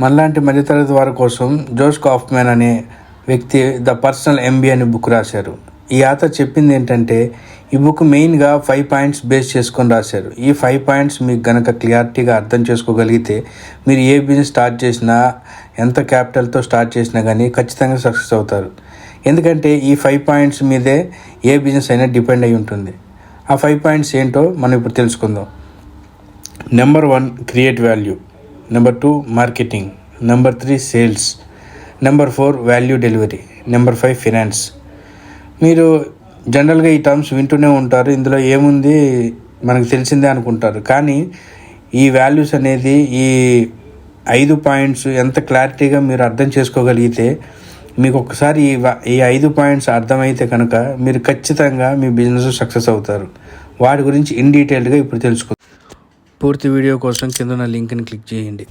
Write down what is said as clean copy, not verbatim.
మనలాంటి మధ్యతరగతి వారి కోసం జోష్ కాఫ్మ్యాన్ అనే వ్యక్తి ద పర్సనల్ MBA అనే బుక్ రాశారు. ఈ ఆథర్ చెప్పింది ఏంటంటే, ఈ బుక్ మెయిన్గా 5 పాయింట్స్ బేస్ చేసుకొని రాశారు. ఈ 5 పాయింట్స్ మీకు గనక క్లియారిటీగా అర్థం చేసుకోగలిగితే మీరు ఏ బిజినెస్ స్టార్ట్ చేసినా, ఎంత క్యాపిటల్తో స్టార్ట్ చేసినా కానీ ఖచ్చితంగా సక్సెస్ అవుతారు. ఎందుకంటే ఈ 5 పాయింట్స్ మీదే ఏ బిజినెస్ అయినా డిపెండ్ అయి ఉంటుంది. ఆ 5 పాయింట్స్ ఏంటో మనం ఇప్పుడు తెలుసుకుందాం. Number 1 create value, number 2 marketing, number 3 sales, number 4 value delivery, number 5 finance. మీరు జనరల్గా ఈ టర్మ్స్ వింటూనే ఉంటారు. ఇందులో ఏముంది మనకు తెలిసిందే అనుకుంటారు. కానీ ఈ వాల్యూస్ అనేది, ఈ 5 పాయింట్స్ ఎంత క్లారిటీగా మీరు అర్థం చేసుకోగలిగితే, మీకు ఒకసారి ఈ 5 పాయింట్స్ అర్థమైతే కనుక మీరు ఖచ్చితంగా మీ బిజినెస్ సక్సెస్ అవుతారు. వాటి గురించి ఇన్ డీటెయిల్డ్గా ఇప్పుడు తెలుసుకుందాం. పూర్తి వీడియో కోసం కింద ఉన్న లింక్ని క్లిక్ చేయండి.